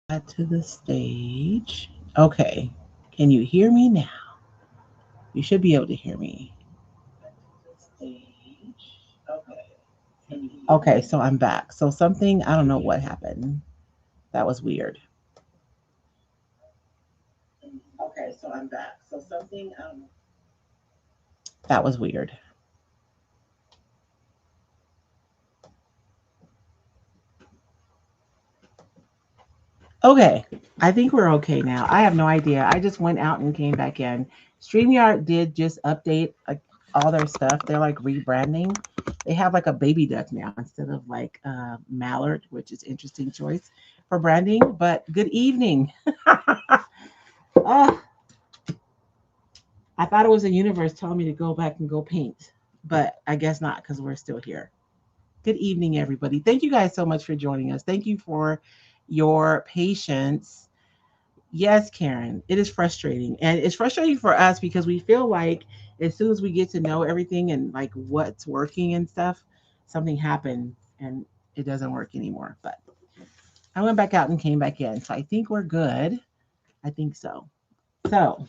To the stage. Okay. Can you hear me now? You should be able to hear me. Okay, so I'm back. So something, I don't know what happened. That was weird. Okay, so I'm back. So something, I don't know. That was weird. Okay, I think we're okay now. I have no idea. I just went out and came back in. StreamYard did just update like all their stuff. They're like rebranding. They have like a baby duck now instead of like mallard, which is interesting choice for branding. But good evening. Oh, I thought it was the universe telling me to go back and go paint, but I guess not because we're still here. Good evening, everybody. Thank you guys so much for joining us. Thank you for your patience. Yes, Karen, it is frustrating. And it's frustrating for us because we feel like as soon as we get to know everything and like what's working and stuff, something happens and it doesn't work anymore. But I went back out and came back in. So I think we're good. I think so. So,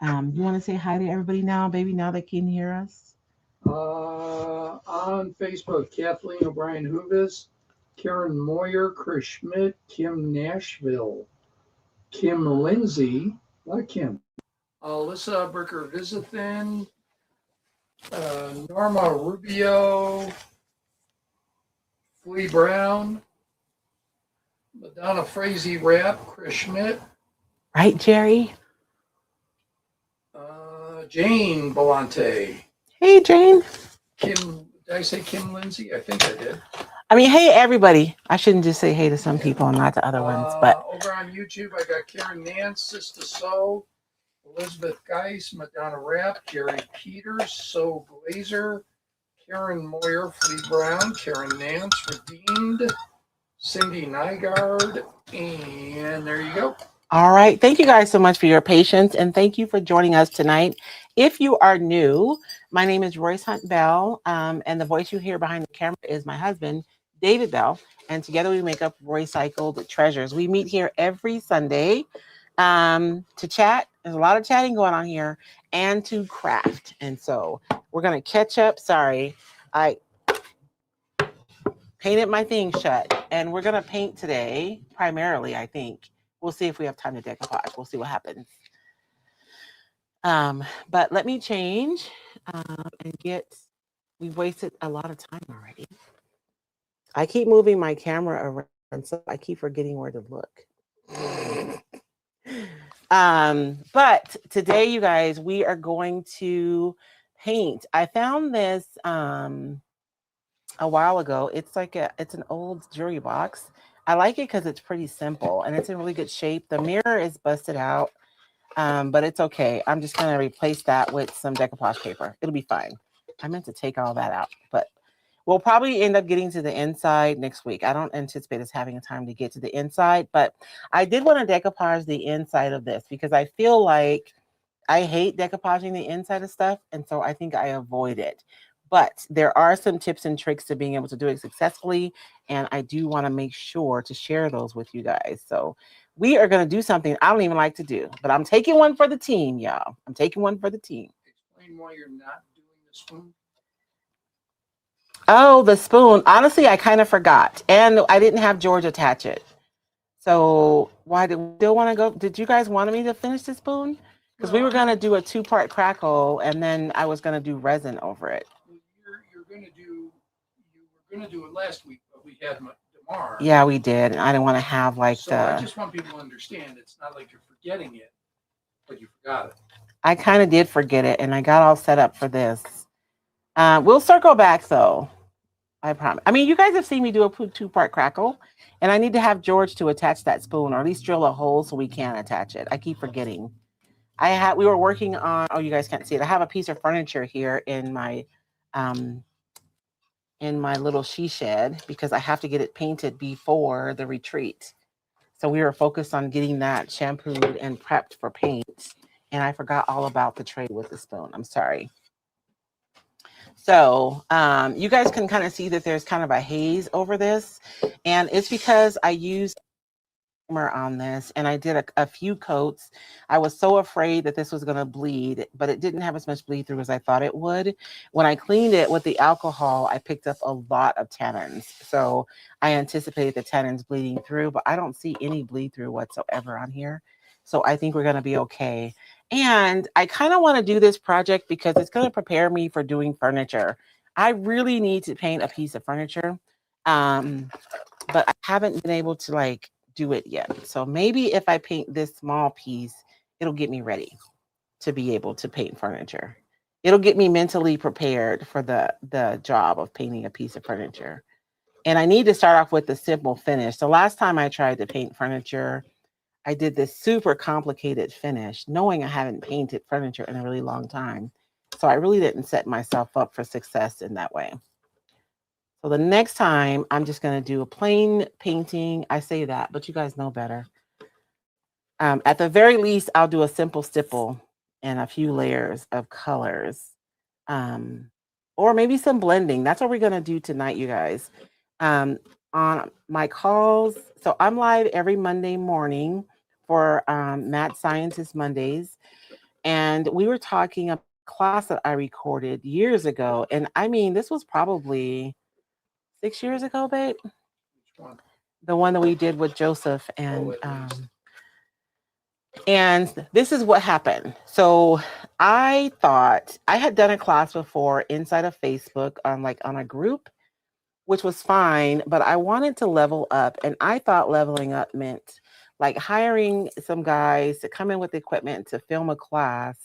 you want to say hi to everybody now, baby, now they can hear us? On Facebook, Kathleen O'Brien Huvis, Karen Moyer, Chris Schmidt, Kim Nashville, Kim Lindsay, what Kim? Alyssa Bricker Visithin, Norma Rubio, Flea Brown, Madonna Frazee Rapp, Chris Schmidt, Right, Jerry? Jane Belante, Hey, Jane. Kim, did I say Kim Lindsay? I think I did. I mean, hey, everybody. I shouldn't just say hey to some people and not to other ones, but Over on YouTube, I got Karen Nance, Sister So, Elizabeth Geis, Madonna Rapp, Jerry Peters, So Glazer, Karen Moyer, Flea Brown, Karen Nance, Redeemed, Cindy Nygaard, and there you go. all right. Thank you guys so much for your patience and thank you for joining us tonight. If you are new, my name is Royce Hunt Bell, and the voice you hear behind the camera is my husband, David Bell, and together we make up Roycycled Treasures. We meet here every Sunday to chat. There's a lot of chatting going on here and to craft. And so we're going to catch up. Sorry, I painted my thing shut, and we're going to paint today primarily, I think. We'll see if we have time to decoupage. We'll see what happens. But let me change and get. We've wasted a lot of time already. I keep moving my camera around, so I keep forgetting where to look. But today, you guys, we are going to paint. I found this a while ago. It's an old jewelry box. I like it because it's pretty simple and it's in really good shape. The mirror is busted out, but it's okay. I'm just gonna replace that with some decoupage paper. It'll be fine. I meant to take all that out, but we'll probably end up getting to the inside next week. I don't anticipate us having a time to get to the inside, but I did want to decoupage the inside of this because I feel like I hate decoupaging the inside of stuff, and so I think I avoid it. But there are some tips and tricks to being able to do it successfully, and I do want to make sure to share those with you guys. So we are going to do something I don't even like to do, but I'm taking one for the team, y'all. I'm taking one for the team. Explain why you're not doing the spoon. Oh, the spoon. Honestly, I kind of forgot, and I didn't have George attach it. So why do we still want to go? Did you guys want me to finish the spoon? Because we were gonna do a 2-part crackle, and then I was gonna do resin over it. You're gonna do. You were gonna do it last week, but we had Demar. Yeah, we did. I didn't want to have like So I just want people to understand it's not like you're forgetting it, but you forgot it. I kind of did forget it, and I got all set up for this. We'll circle back though. I promise. I mean, you guys have seen me do a 2-part crackle, and I need to have George to attach that spoon, or at least drill a hole so we can attach it. I keep forgetting. We were working on. Oh, you guys can't see it. I have a piece of furniture here um, in my little she shed because I have to get it painted before the retreat. So we were focused on getting that shampooed and prepped for paint, and I forgot all about the tray with the spoon. I'm sorry. So you guys can kind of see that there's kind of a haze over this, and it's because I used on this, and I did a few coats. I was so afraid that this was going to bleed, but it didn't have as much bleed through as I thought it would. When I cleaned it with the alcohol, I picked up a lot of tannins. So I anticipated the tannins bleeding through, but I don't see any bleed through whatsoever on here. So I think we're going to be okay. And I kind of want to do this project because it's going to prepare me for doing furniture. I really need to paint a piece of furniture. But I haven't been able to like do it yet. So maybe if I paint this small piece, it'll get me ready to be able to paint furniture. It'll get me mentally prepared for the job of painting a piece of furniture. And I need to start off with the simple finish. So last time I tried to paint furniture, I did this super complicated finish, knowing I haven't painted furniture in a really long time. So I really didn't set myself up for success in that way. So the next time I'm just going to do a plain painting. I say that, but you guys know better. At the very least, I'll do a simple stipple and a few layers of colors. Or maybe some blending. That's what we're going to do tonight, you guys. On my calls. So I'm live every Monday morning for Mad Scientist Mondays. And we were talking about a class that I recorded years ago. And I mean, this was probably 6 years ago, babe. The one that we did with Joseph and this is what happened. So I thought I had done a class before inside of Facebook on a group, which was fine, but I wanted to level up, and I thought leveling up meant like hiring some guys to come in with equipment to film a class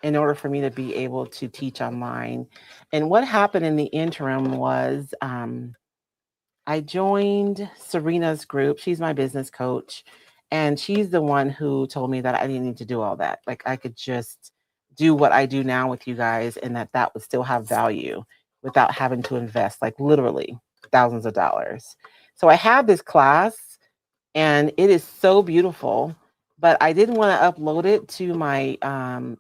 in order for me to be able to teach online. And what happened in the interim was I joined Serena's group. She's my business coach. And she's the one who told me that I didn't need to do all that. Like I could just do what I do now with you guys and that would still have value without having to invest like literally thousands of dollars. So I had this class and it is so beautiful, but I didn't want to upload it to my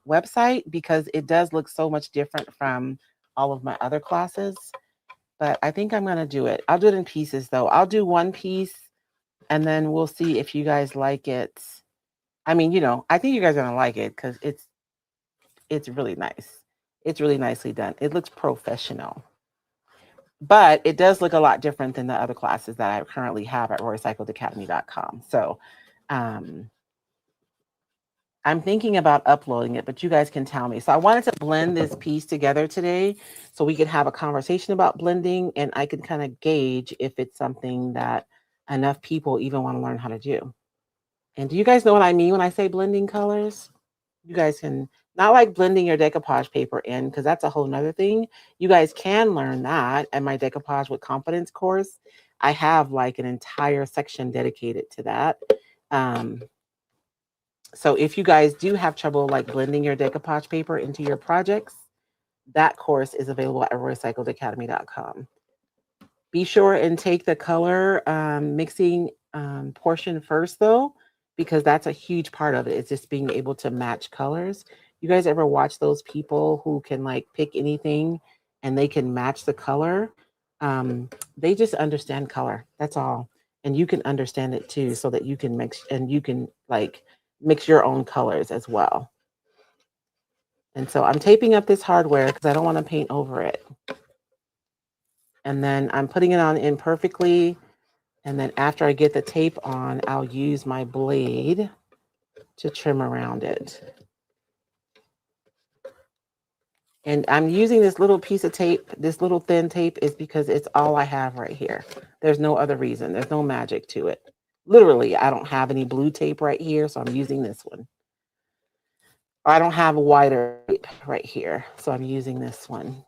website because it does look so much different from all of my other classes. But I think I'm going to do it. I'll do it in pieces though. I'll do one piece and then we'll see if you guys like it. I mean, I think you guys are going to like it because it's really nice. It's really nicely done. It looks professional. But it does look a lot different than the other classes that I currently have at royceacademy.com. So I'm thinking about uploading it, but you guys can tell me. So I wanted to blend this piece together today so we could have a conversation about blending and I could kind of gauge if it's something that enough people even want to learn how to do. And do you guys know what I mean when I say blending colors? You guys can, not like blending your decoupage paper in, because that's a whole nother thing. You guys can learn that at my Decoupage with Confidence course. I have like an entire section dedicated to that. So if you guys do have trouble like blending your decoupage paper into your projects, that course is available at royceacademy.com. Be sure and take the color mixing portion first though, because that's a huge part of it. It's just being able to match colors. You guys ever watch those people who can like pick anything and they can match the color? They just understand color. That's all. And you can understand it too, so that you can mix and you can like mix your own colors as well. And so I'm taping up this hardware because I don't want to paint over it. And then I'm putting it on imperfectly. And then after I get the tape on, I'll use my blade to trim around it. And I'm using this little piece of tape, this little thin tape is because it's all I have right here. There's no other reason. There's no magic to it. Literally, I don't have any blue tape right here, so I'm using this one. Or I don't have a wider tape right here, so I'm using this one.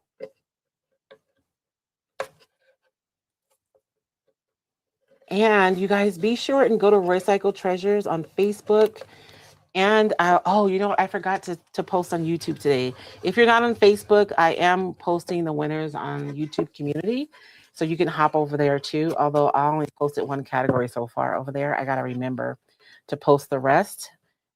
And you guys be sure and go to Roycycle Treasures on Facebook. And I forgot to post on YouTube today. If you're not on Facebook, I am posting the winners on YouTube community. So you can hop over there too. Although I only posted one category so far over there. I got to remember to post the rest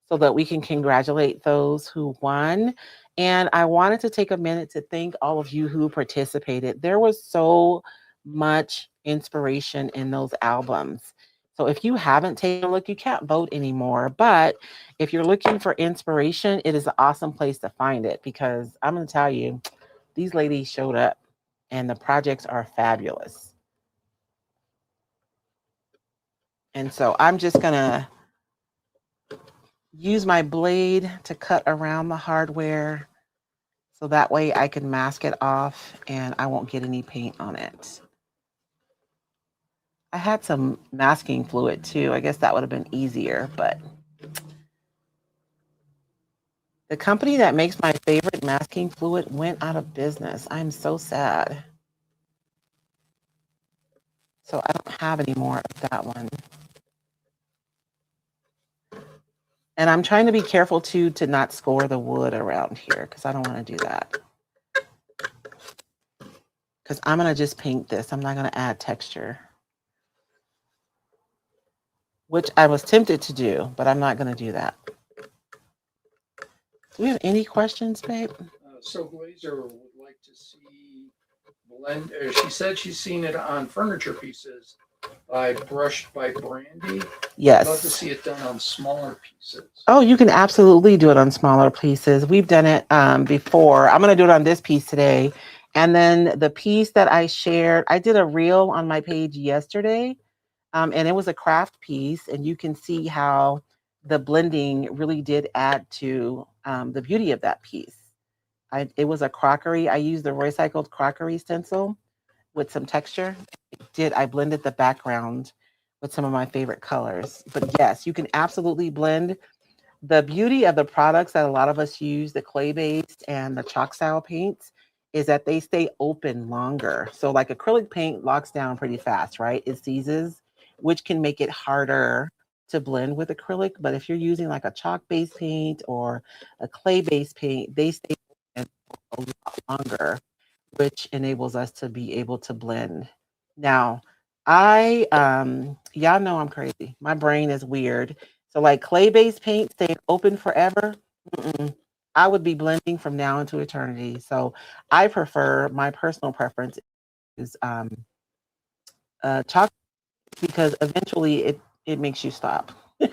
so that we can congratulate those who won. And I wanted to take a minute to thank all of you who participated. There was so much inspiration in those albums. So if you haven't taken a look, you can't vote anymore. But if you're looking for inspiration, it is an awesome place to find it, because I'm going to tell you, these ladies showed up and the projects are fabulous. And so I'm just going to use my blade to cut around the hardware so that way I can mask it off and I won't get any paint on it. I had some masking fluid too. I guess that would have been easier, but the company that makes my favorite masking fluid went out of business. I'm so sad. So I don't have any more of that one. And I'm trying to be careful too to not score the wood around here, because I don't want to do that. Because I'm going to just paint this. I'm not going to add texture. Which I was tempted to do, but I'm not going to do that. Do we have any questions, babe? So Glazer would like to see blend. She said she's seen it on furniture pieces brushed by Brandy. Yes. I'd love to see it done on smaller pieces. Oh, you can absolutely do it on smaller pieces. We've done it before. I'm going to do it on this piece today. And then the piece that I shared, I did a reel on my page yesterday. And it was a craft piece. And you can see how the blending really did add to the beauty of that piece. It was a crockery. I used the recycled crockery stencil with some texture. I blended the background with some of my favorite colors. But yes, you can absolutely blend. The beauty of the products that a lot of us use, the clay-based and the chalk style paints, is that they stay open longer. So like acrylic paint locks down pretty fast, right? It seizes, which can make it harder to blend with acrylic. But if you're using like a chalk-based paint or a clay-based paint, they stay open a lot longer, which enables us to be able to blend. Now, y'all know I'm crazy. My brain is weird. So like clay-based paint staying open forever, I would be blending from now into eternity. So I prefer, my personal preference is chalk, because eventually it makes you stop. The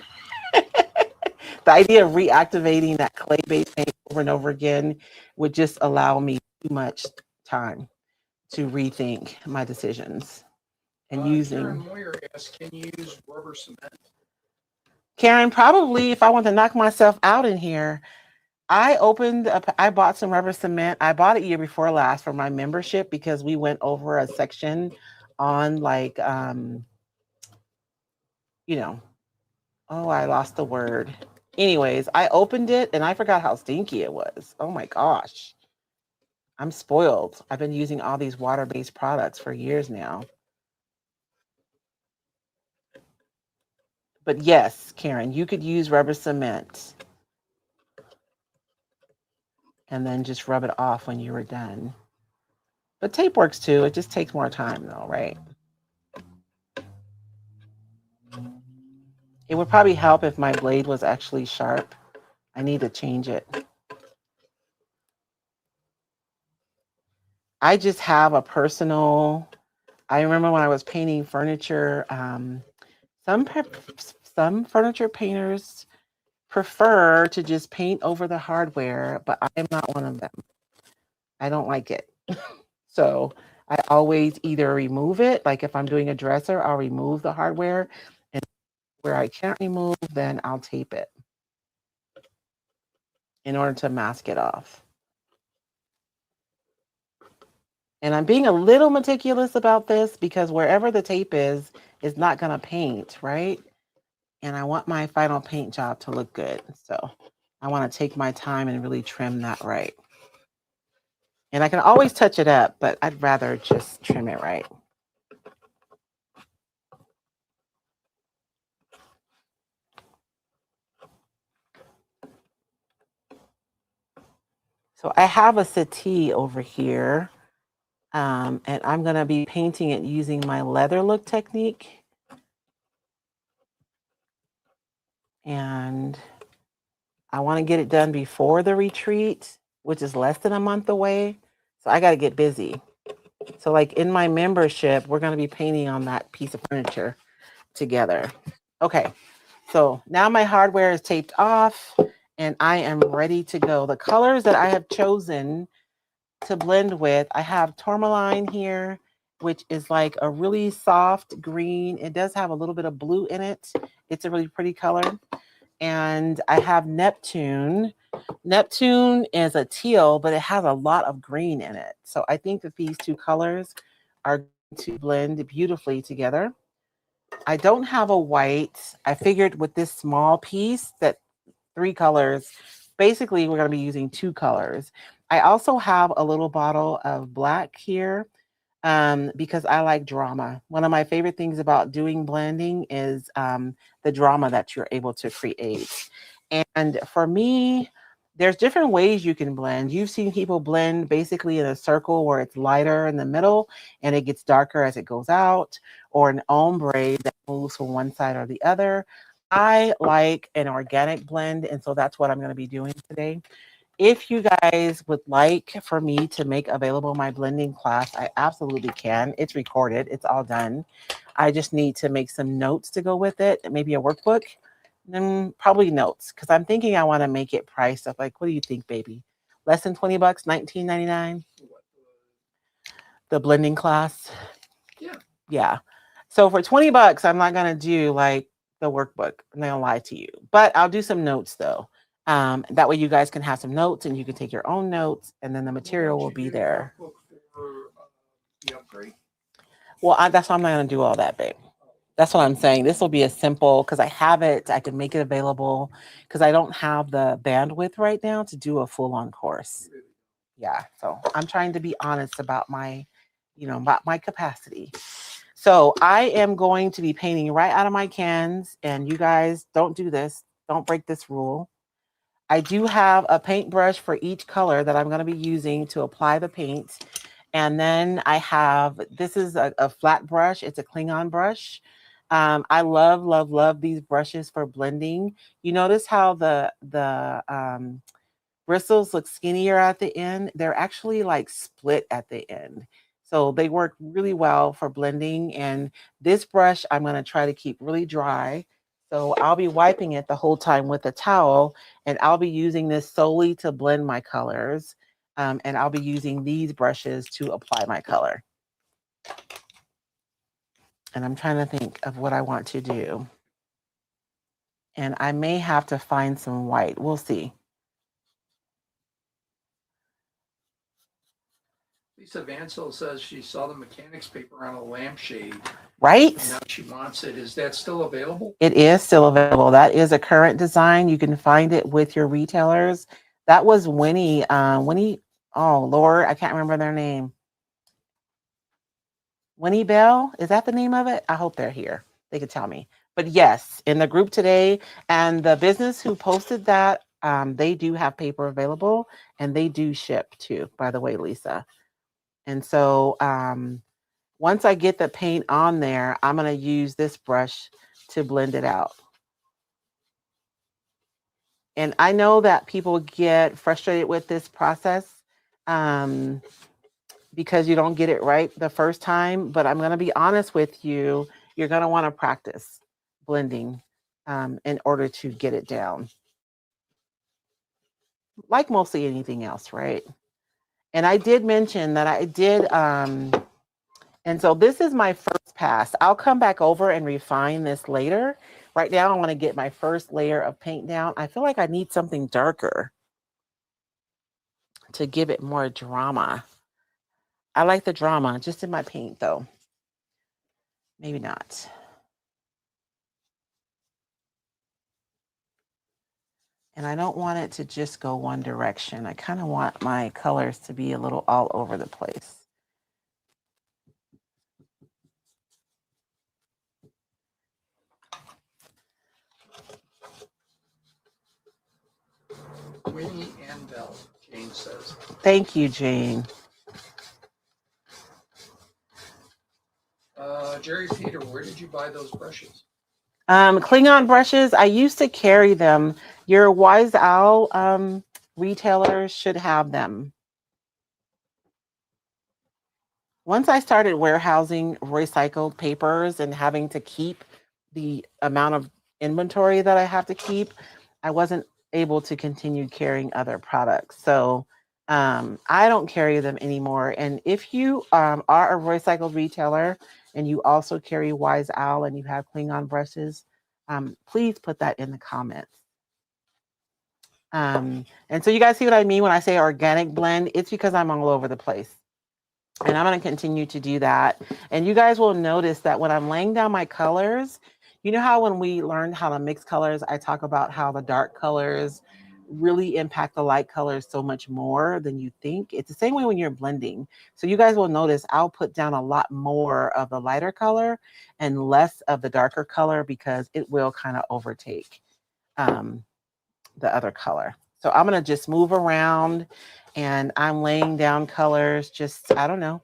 idea of reactivating that clay-based paint over and over again would just allow me too much time to rethink my decisions. And Karen Moyer asked, can you use rubber cement? Karen, probably if I want to knock myself out in here. I bought some rubber cement. I bought it year before last for my membership, because we went over a section on like, I lost the word. Anyways, I opened it and I forgot how stinky it was. Oh my gosh. I'm spoiled. I've been using all these water-based products for years now. But yes, Karen, you could use rubber cement and then just rub it off when you were done. But tape works too. It just takes more time though, right? It would probably help if my blade was actually sharp. I need to change it. I just have a personal, I remember when I was painting furniture, some furniture painters prefer to just paint over the hardware, but I am not one of them. I don't like it. So I always either remove it, like if I'm doing a dresser, I'll remove the hardware, and where I can't remove, then I'll tape it in order to mask it off. And I'm being a little meticulous about this because wherever the tape is not going to paint, right? And I want my final paint job to look good. So I want to take my time and really trim that right. And I can always touch it up, but I'd rather just trim it right. So I have a settee over here, and I'm going to be painting it using my leather look technique. And I want to get it done before the retreat, which is less than a month away. So I got to get busy. So like in my membership, we're going to be painting on that piece of furniture. together. Okay, so now my hardware is taped off and I am ready to go. The colors that I have chosen to blend with, I have tourmaline here, which is like a really soft green. It does have a little bit of blue in it. It's a really pretty color. And I have Neptune. Neptune is a teal, but it has a lot of green in it. So I think that these two colors are going to blend beautifully together. I don't have a white. I figured with this small piece that 3 colors, basically we're going to be using 2 colors. I also have a little bottle of black here because I like drama. One of my favorite things about doing blending is the drama that you're able to create. And for me, there's different ways you can blend. You've seen people blend basically in a circle where it's lighter in the middle and it gets darker as it goes out, or an ombre that moves from one side or the other. I like an organic blend, and so that's what I'm going to be doing today. If you guys would like for me to make available my blending class, I absolutely can. It's recorded. It's all done. I just need to make some notes to go with it, maybe a workbook, and probably notes, because I'm thinking I want to make it priced up. Like, what do you think, baby? Less than $20, $19.99? The blending class? Yeah. Yeah. So for $20, I'm not going to do like the workbook. I'm not going to lie to you. But I'll do some notes though. That way you guys can have some notes and you can take your own notes and then the material will be there. The upgrade? Well, that's why I'm not going to do all that, babe. That's what I'm saying. This will be a simple, because I have it. I can make it available because I don't have the bandwidth right now to do a full-on course. Yeah. So I'm trying to be honest about my, about my capacity. So I am going to be painting right out of my cans, and you guys don't do this. Don't break this rule. I do have a paintbrush for each color that I'm going to be using to apply the paint. And then I have, this is a flat brush. It's a Klingon brush. I love, love, love these brushes for blending. You notice how the bristles look skinnier at the end. They're actually like split at the end. So they work really well for blending. And this brush, I'm going to try to keep really dry. So I'll be wiping it the whole time with a towel, and I'll be using this solely to blend my colors. And I'll be using these brushes to apply my color. And I'm trying to think of what I want to do. And I may have to find some white. We'll see. Lisa Vansel says she saw the mechanics paper on a lampshade. Right? And now she wants it. Is that still available? It is still available. That is a current design. You can find it with your retailers. That was Winnie. Oh Lord, I can't remember their name. Winnie Bell, is that the name of it? I hope they're here. They could tell me. But yes, in the group today, and the business who posted that, they do have paper available, and they do ship too, by the way, Lisa. And so once I get the paint on there, I'm going to use this brush to blend it out. And I know that people get frustrated with this process because you don't get it right the first time. But I'm going to be honest with you. You're going to want to practice blending in order to get it down. Like mostly anything else, right? And I did mention that I did... and so this is my first pass. I'll come back over and refine this later. Right now, I want to get my first layer of paint down. I feel like I need something darker to give it more drama. I like the drama just in my paint, though. Maybe not. And I don't want it to just go one direction. I kind of want my colors to be a little all over the place. Winnie and Bell, Jane says. Thank you, Jane. Jerry Peter, where did you buy those brushes? Klingon brushes, I used to carry them. Your Wise Owl retailers should have them. Once I started warehousing recycled papers and having to keep the amount of inventory that I have to keep, I wasn't able to continue carrying other products. So I don't carry them anymore. And if you are a Roycycled retailer and you also carry Wise Owl and you have Klingon brushes, please put that in the comments. And so you guys see what I mean when I say organic blend? It's because I'm all over the place. And I'm going to continue to do that. And you guys will notice that when I'm laying down my colors, you know how when we learned how to mix colors, I talk about how the dark colors really impact the light colors so much more than you think. It's the same way when you're blending. So you guys will notice I'll put down a lot more of the lighter color and less of the darker color because it will kind of overtake the other color. So I'm going to just move around and I'm laying down colors just, I don't know,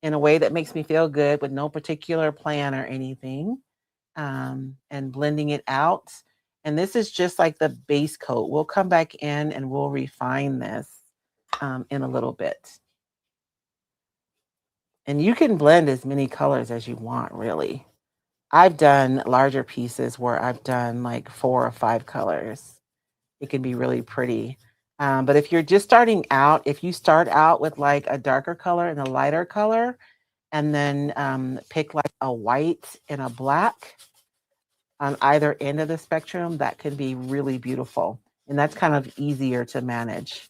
in a way that makes me feel good with no particular plan or anything, and blending it out. And this is just like the base coat. We'll come back in and we'll refine this in a little bit. And you can blend as many colors as you want, really. I've done larger pieces where I've done like 4 or 5 colors. It can be really pretty. But if you're just starting out, if you start out with like a darker color and a lighter color, and then pick like a white and a black on either end of the spectrum, that could be really beautiful. And that's kind of easier to manage.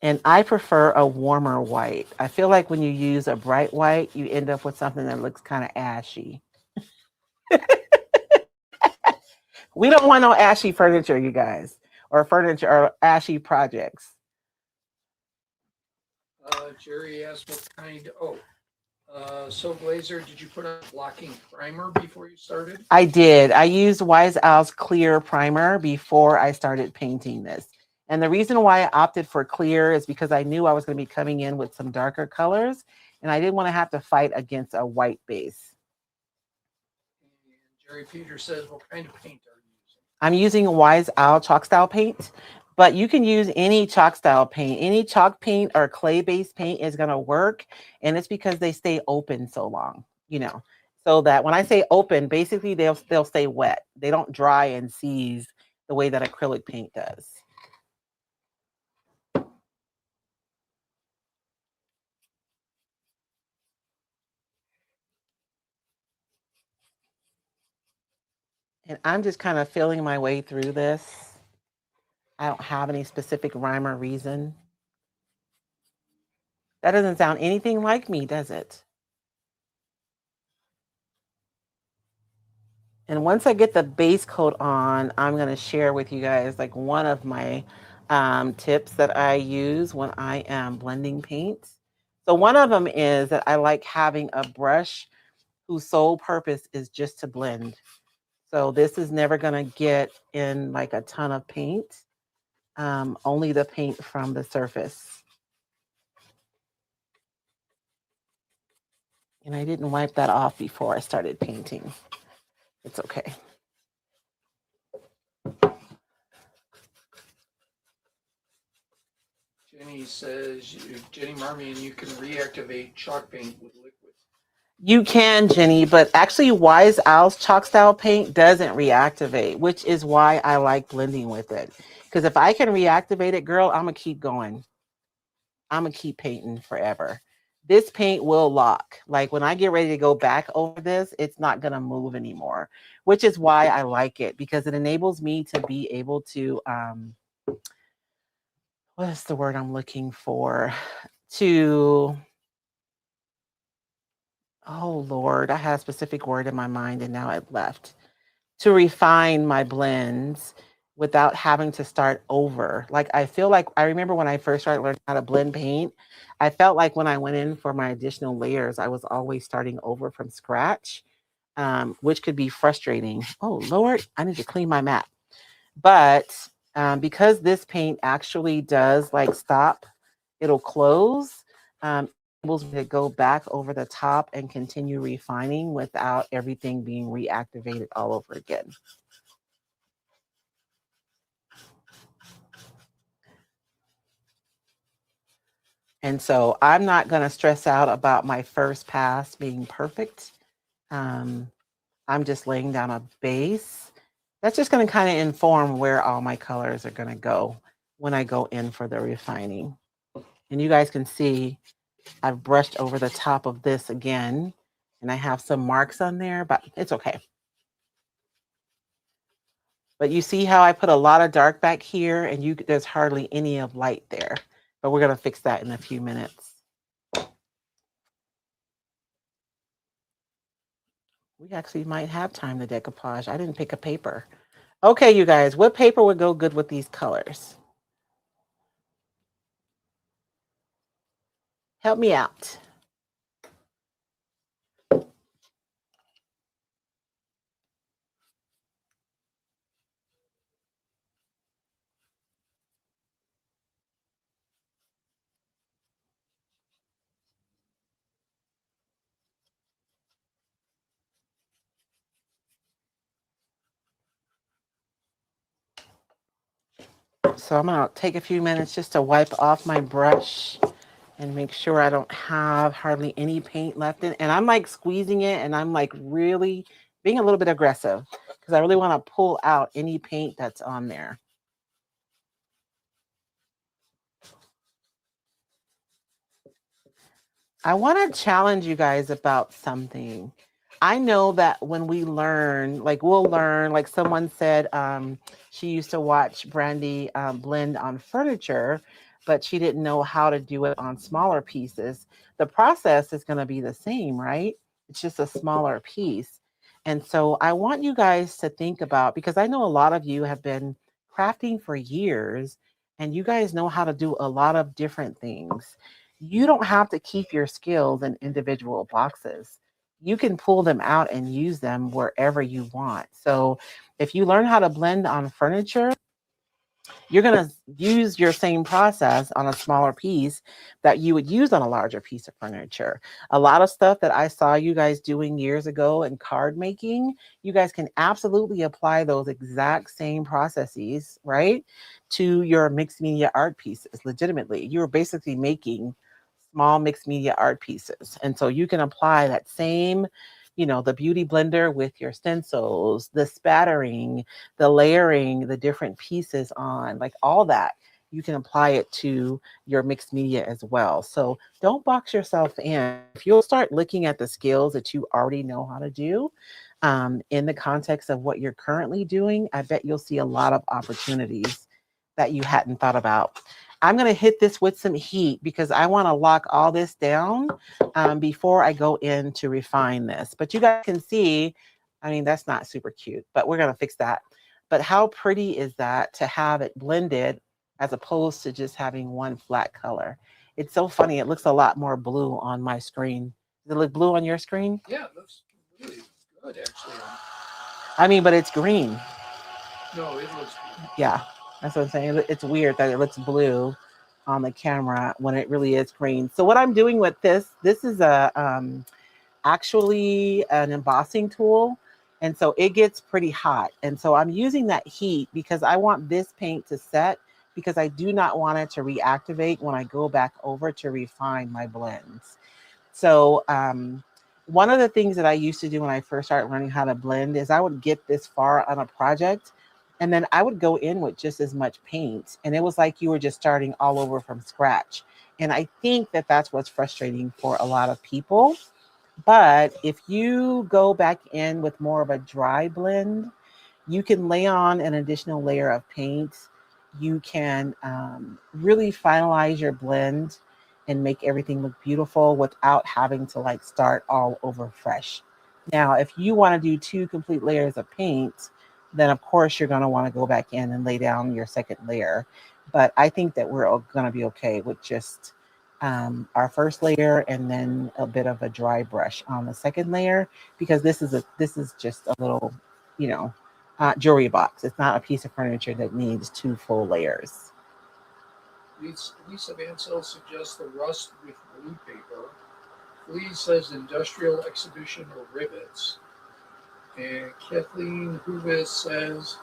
And I prefer a warmer white. I feel like when you use a bright white, you end up with something that looks kind of ashy. We don't want no ashy furniture, you guys, or furniture or ashy projects. Jerry asked what kind. So Glazer, did you put on blocking primer before you started? I did. I used Wise Owl's clear primer before I started painting this. And the reason why I opted for clear is because I knew I was going to be coming in with some darker colors, and I didn't want to have to fight against a white base. And Jerry Peters says, what kind of paint are you using? I'm using Wise Owl chalk style paint, but you can use any chalk style paint. Any chalk paint or clay-based paint is going to work, and it's because they stay open so long, you know. So that when I say open, basically they'll stay wet. They don't dry and seize the way that acrylic paint does. And I'm just kind of feeling my way through this. I don't have any specific rhyme or reason. That doesn't sound anything like me, does it? And once I get the base coat on, I'm going to share with you guys like one of my tips that I use when I am blending paints. So one of them is that I like having a brush whose sole purpose is just to blend. So this is never going to get in like a ton of paint, only the paint from the surface. And I didn't wipe that off before I started painting. It's okay. Jenny says, Jenny Marmion, you can reactivate chalk paint with liquid. You can, Jenny, but actually Wise Owl's chalk style paint doesn't reactivate, which is why I like blending with it. Because if I can reactivate it, girl, I'm going to keep going. I'm going to keep painting forever. This paint will lock. Like when I get ready to go back over this, it's not going to move anymore, which is why I like it, because it enables me to be able to, what is the word I'm looking for? Oh Lord, I had a specific word in my mind and now it left. To refine my blends without having to start over. Like I feel like I remember when I first started learning how to blend paint, I felt like when I went in for my additional layers, I was always starting over from scratch, which could be frustrating. Oh Lord, I need to clean my mat. But because this paint actually does like stop, it'll close. Enables me to go back over the top and continue refining without everything being reactivated all over again. And so I'm not going to stress out about my first pass being perfect. I'm just laying down a base. That's just going to kind of inform where all my colors are going to go when I go in for the refining. And you guys can see I've brushed over the top of this again, and I have some marks on there, but it's okay. But you see how I put a lot of dark back here, and there's hardly any of light there. But we're going to fix that in a few minutes. We actually might have time to decoupage. I didn't pick a paper. Okay, you guys, what paper would go good with these colors? Help me out. So I'm going to take a few minutes just to wipe off my brush and make sure I don't have hardly any paint left in. And I'm like squeezing it, and I'm like really being a little bit aggressive because I really want to pull out any paint that's on there. I want to challenge you guys about something. I know that when we learn, like we'll learn, like someone said, she used to watch Brandy blend on furniture, but she didn't know how to do it on smaller pieces. The process is going to be the same, right? It's just a smaller piece. And so I want you guys to think about, because I know a lot of you have been crafting for years, and you guys know how to do a lot of different things. You don't have to keep your skills in individual boxes. You can pull them out and use them wherever you want. So if you learn how to blend on furniture, you're going to use your same process on a smaller piece that you would use on a larger piece of furniture. A lot of stuff that I saw you guys doing years ago in card making, you guys can absolutely apply those exact same processes, right, to your mixed media art pieces. Legitimately, you're basically making small mixed media art pieces. And so you can apply that same, the beauty blender with your stencils, the spattering, the layering, the different pieces on, like all that. You can apply it to your mixed media as well. So don't box yourself in. If you'll start looking at the skills that you already know how to do in the context of what you're currently doing, I bet you'll see a lot of opportunities that you hadn't thought about. I'm going to hit this with some heat because I want to lock all this down before I go in to refine this. But you guys can see, I mean, that's not super cute, but we're going to fix that. But how pretty is that to have it blended as opposed to just having one flat color? It's so funny. It looks a lot more blue on my screen. Does it look blue on your screen? Yeah, it looks really good, actually. I mean, but it's green. No, it looks good. Yeah, that's what I'm saying. It's weird that it looks blue on the camera when it really is green. So what I'm doing with this is a actually an embossing tool. And so it gets pretty hot. And so I'm using that heat because I want this paint to set, because I do not want it to reactivate when I go back over to refine my blends. So one of the things that I used to do when I first started learning how to blend is I would get this far on a project, and then I would go in with just as much paint. And it was like you were just starting all over from scratch. And I think that that's what's frustrating for a lot of people. But if you go back in with more of a dry blend, you can lay on an additional layer of paint. You can really finalize your blend and make everything look beautiful without having to like start all over fresh. Now, if you want to do 2 complete layers of paint, then of course you're going to want to go back in and lay down your second layer. But I think that we're going to be okay with just our first layer and then a bit of a dry brush on the second layer, because this is just a little, jewelry box. It's not a piece of furniture that needs 2 full layers. Lisa Vansell suggests the rust with blue paper. Lee says industrial exhibition or rivets. And Kathleen Huvis says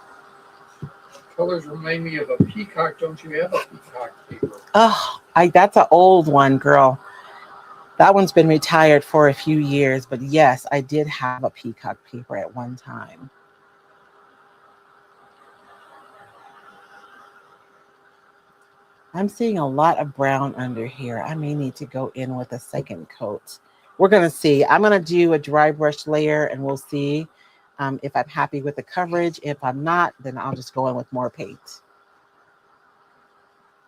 colors remind me of a peacock. Don't you have a peacock paper? Oh, That's an old one, girl. That one's been retired for a few years, but yes, I did have a peacock paper at one time. I'm seeing a lot of brown under here. I may need to go in with a second coat. We're going to see. I'm going to do a dry brush layer and we'll see if I'm happy with the coverage. If I'm not, then I'll just go in with more paint.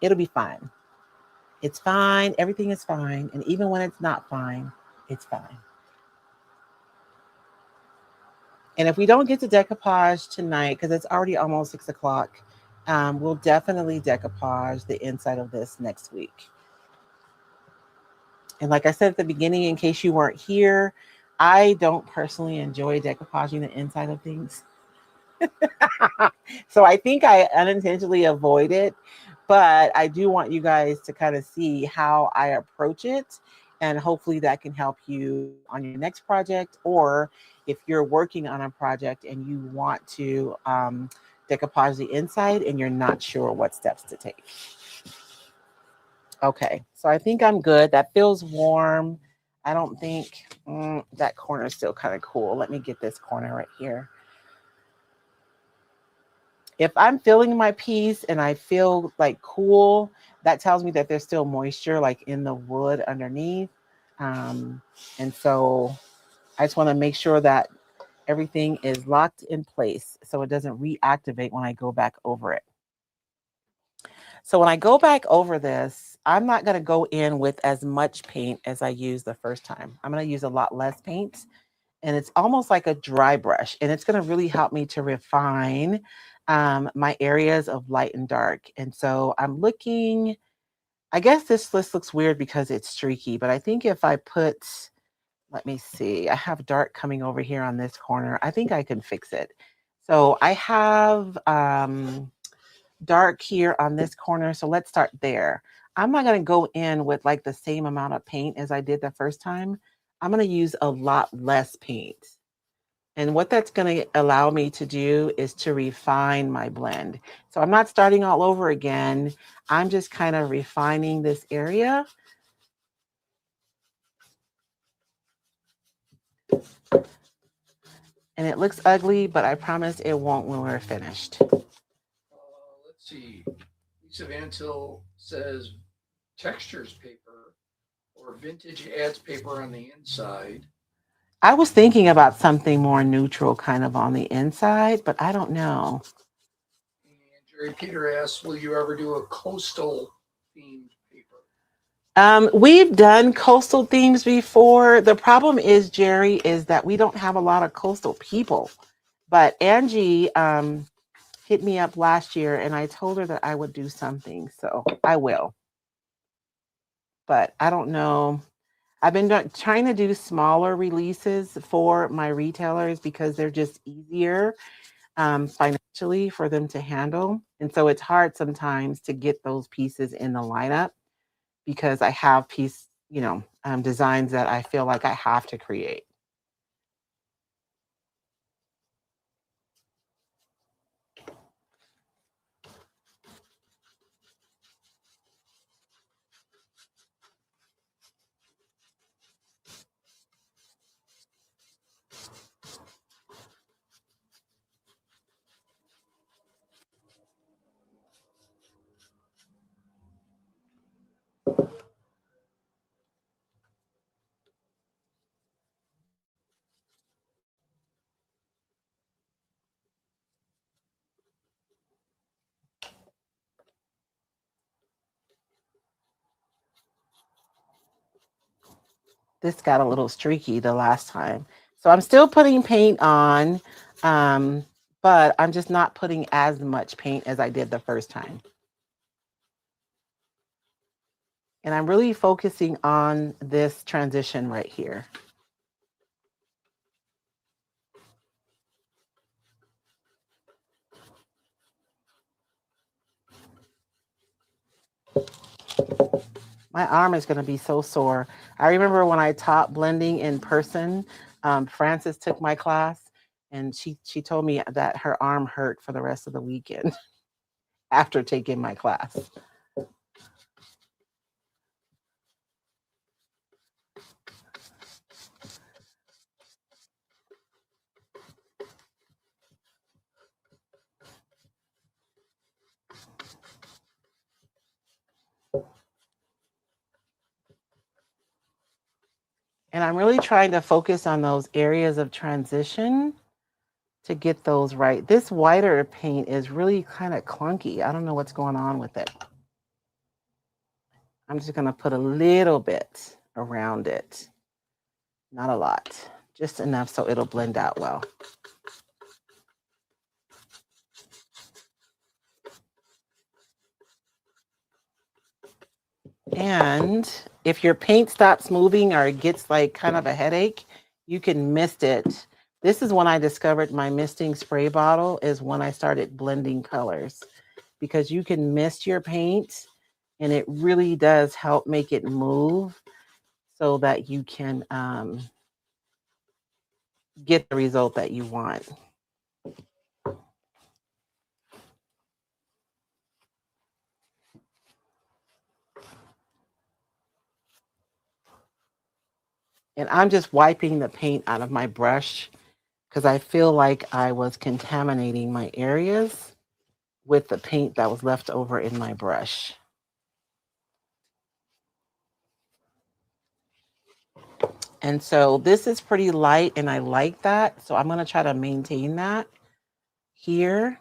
It'll be fine. It's fine. Everything is fine. And even when it's not fine, it's fine. And if we don't get to decoupage tonight, because it's already almost 6 o'clock, we'll definitely decoupage the inside of this next week. And like I said at the beginning, in case you weren't here, I don't personally enjoy decoupaging the inside of things. So I think I unintentionally avoid it, but I do want you guys to kind of see how I approach it. And hopefully that can help you on your next project, or if you're working on a project and you want to decoupage the inside and you're not sure what steps to take. Okay, so I think I'm good. That feels warm. I don't think that corner is still kind of cool. Let me get this corner right here. If I'm feeling my piece and I feel like cool, that tells me that there's still moisture like in the wood underneath. And so I just want to make sure that everything is locked in place so it doesn't reactivate when I go back over it. So when I go back over this, I'm not going to go in with as much paint as I used the first time. I'm going to use a lot less paint. And it's almost like a dry brush. And it's going to really help me to refine my areas of light and dark. And so I'm looking, I guess this list looks weird because it's streaky. But I think if I put, let me see, I have dark coming over here on this corner. I think I can fix it. So I have dark here on this corner. So let's start there. I'm not going to go in with like the same amount of paint as I did the first time. I'm going to use a lot less paint. And what that's going to allow me to do is to refine my blend. So I'm not starting all over again. I'm just kind of refining this area. And it looks ugly, but I promise it won't when we're finished. Let's see. Lisa Van Til says textures paper or vintage ads paper on the inside. I was thinking about something more neutral kind of on the inside, but I don't know. And Jerry Peter asks, will you ever do a coastal themed paper? We've done coastal themes before. The problem is, Jerry, is that we don't have a lot of coastal people. But Angie hit me up last year and I told her that I would do something. So I will. But I don't know. I've been trying to do smaller releases for my retailers because they're just easier financially for them to handle. And so it's hard sometimes to get those pieces in the lineup because I have designs that I feel like I have to create. This got a little streaky the last time. So I'm still putting paint on, but I'm just not putting as much paint as I did the first time. And I'm really focusing on this transition right here. My arm is going to be so sore. I remember when I taught blending in person, Frances took my class and she told me that her arm hurt for the rest of the weekend after taking my class. And I'm really trying to focus on those areas of transition to get those right. This whiter paint is really kind of clunky. I don't know what's going on with it. I'm just going to put a little bit around it. Not a lot, just enough so it'll blend out well. And if your paint stops moving or it gets like kind of a headache, you can mist it. This is when I discovered my misting spray bottle, is when I started blending colors, because you can mist your paint and it really does help make it move so that you can get the result that you want. And I'm just wiping the paint out of my brush because I feel like I was contaminating my areas with the paint that was left over in my brush. And so this is pretty light and I like that. So I'm going to try to maintain that here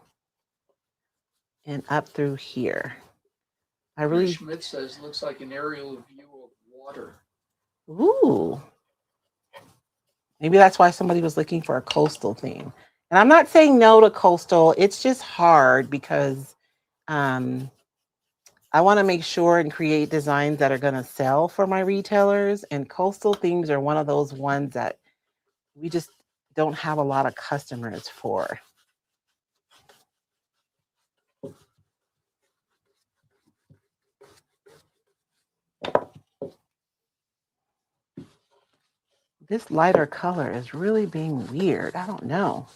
and up through here. I really... Schmidt says looks like an aerial view of water. Ooh. Maybe that's why somebody was looking for a coastal theme. And I'm not saying no to coastal. It's just hard because I want to make sure and create designs that are going to sell for my retailers. And coastal themes are one of those ones that we just don't have a lot of customers for. This lighter color is really being weird. I don't know.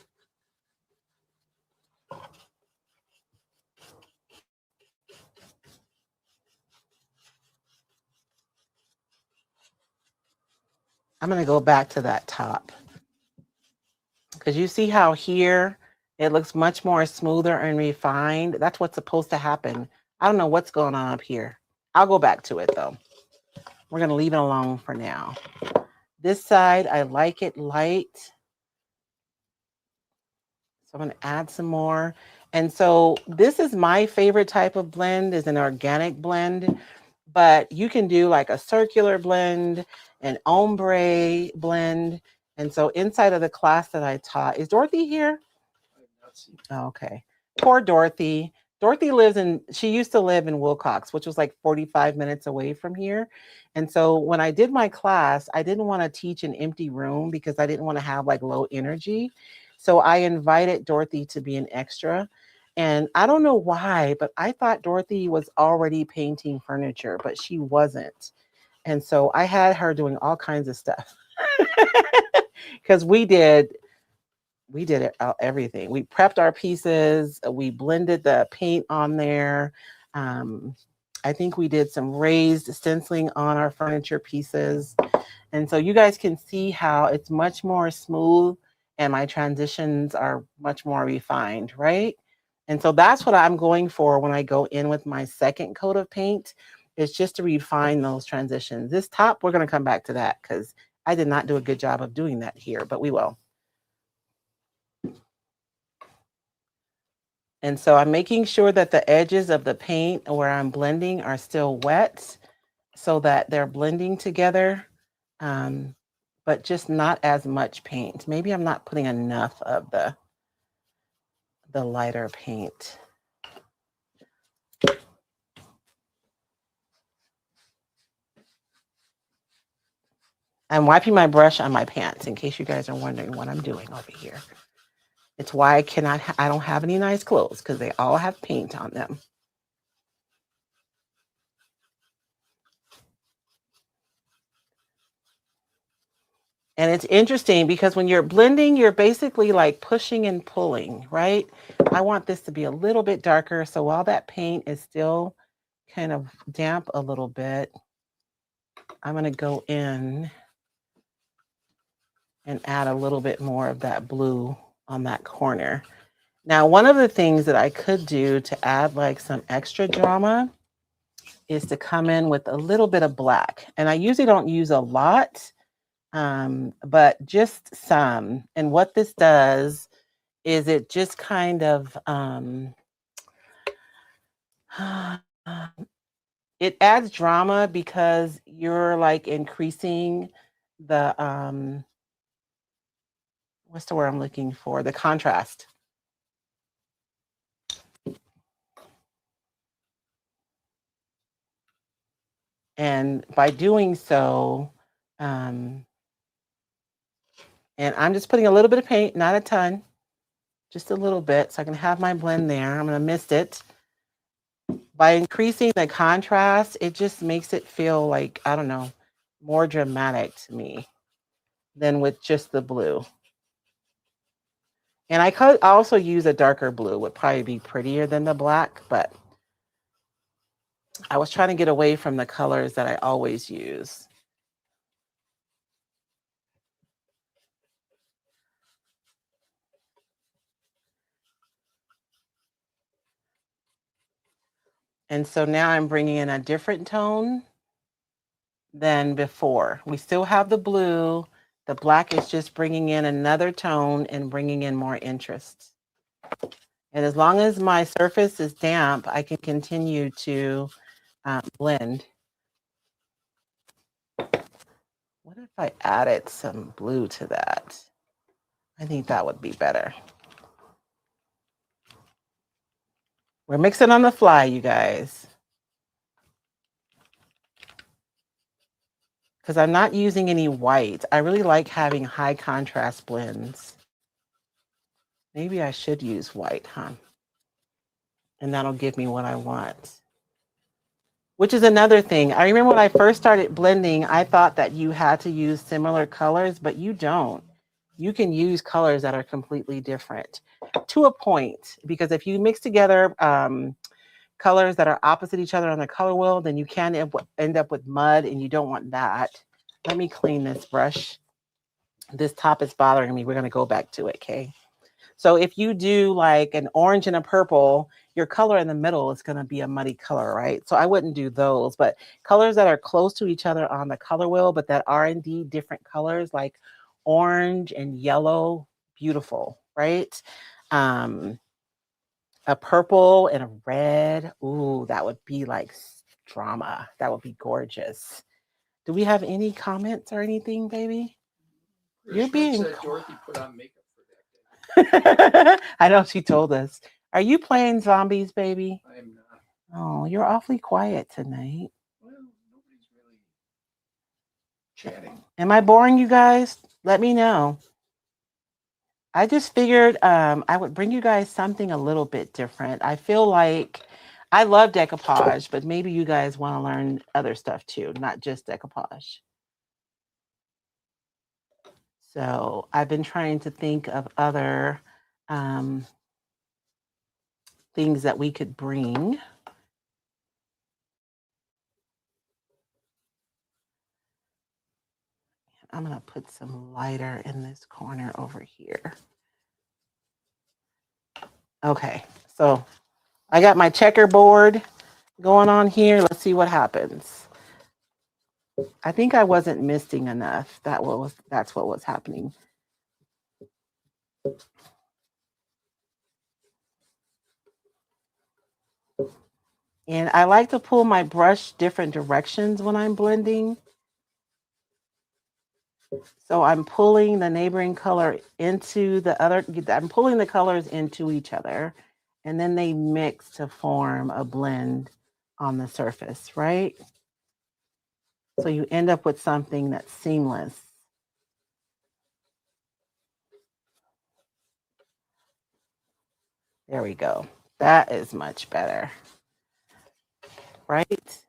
I'm going to go back to that top. Because you see how here it looks much more smoother and refined. That's what's supposed to happen. I don't know what's going on up here. I'll go back to it though. We're going to leave it alone for now. This side, I like it light. So I'm going to add some more. And so this is my favorite type of blend, is an organic blend. But you can do like a circular blend, an ombre blend. And so inside of the class that I taught, is Dorothy here? Oh, okay. Poor Dorothy. Dorothy she used to live in Wilcox, which was like 45 minutes away from here. And so when I did my class, I didn't want to teach an empty room because I didn't want to have like low energy. So I invited Dorothy to be an extra. And I don't know why, but I thought Dorothy was already painting furniture, but she wasn't. And so I had her doing all kinds of stuff because we did it everything. We prepped our pieces. We blended the paint on there. I think we did some raised stenciling on our furniture pieces. And so you guys can see how it's much more smooth and my transitions are much more refined, right? And so that's what I'm going for when I go in with my second coat of paint. It's just to refine those transitions. This top, we're going to come back to that because I did not do a good job of doing that here, but we will. And so I'm making sure that the edges of the paint where I'm blending are still wet so that they're blending together, but just not as much paint. Maybe I'm not putting enough of the lighter paint. I'm wiping my brush on my pants in case you guys are wondering what I'm doing over here. It's why I don't have any nice clothes, because they all have paint on them. And it's interesting because when you're blending, you're basically like pushing and pulling, right? I want this to be a little bit darker. So while that paint is still kind of damp a little bit, I'm going to go in and add a little bit more of that blue on that corner. Now, one of the things that I could do to add like some extra drama is to come in with a little bit of black. And I usually don't use a lot, but just some. And what this does is it just kind of, it adds drama because you're like increasing the, what's the word I'm looking for? The contrast. And by doing so, and I'm just putting a little bit of paint, not a ton, just a little bit, so I can have my blend there. I'm going to mist it. By increasing the contrast, it just makes it feel like, I don't know, more dramatic to me than with just the blue. And I could also use a darker blue, would probably be prettier than the black, but I was trying to get away from the colors that I always use. And so now I'm bringing in a different tone than before. We still have the blue. The black is just bringing in another tone and bringing in more interest. And as long as my surface is damp, I can continue to blend. What if I added some blue to that? I think that would be better. We're mixing on the fly, you guys. Because I'm not using any white. I really like having high contrast blends. Maybe I should use white, huh? And that'll give me what I want. Which is another thing. I remember when I first started blending, I thought that you had to use similar colors, but you don't. You can use colors that are completely different to a point, because if you mix together colors that are opposite each other on the color wheel, then you can end up with mud, and you don't want that. Let me clean this brush. This top is bothering me. We're going to go back to it, okay? So if you do like an orange and a purple, your color in the middle is going to be a muddy color, right? So I wouldn't do those, but colors that are close to each other on the color wheel, but that are indeed different colors, like orange and yellow, beautiful, right? A purple and a red, ooh, that would be like drama. That would be gorgeous. Do we have any comments or anything, baby? You're being said Dorothy put on makeup for that day. I know she told us. Are you playing zombies, baby? I am not. Oh, you're awfully quiet tonight. Well, nobody's really chatting. Am I boring you guys? Let me know. I just figured I would bring you guys something a little bit different. I feel like I love decoupage, but maybe you guys want to learn other stuff too, not just decoupage. So I've been trying to think of other things that we could bring. I'm going to put some lighter in this corner over here. Okay, so I got my checkerboard going on here. Let's see what happens. I think I wasn't misting enough. That's what was happening. And I like to pull my brush different directions when I'm blending. So I'm pulling the neighboring color into the other, I'm pulling the colors into each other, and then they mix to form a blend on the surface, right? So you end up with something that's seamless. There we go. That is much better, right?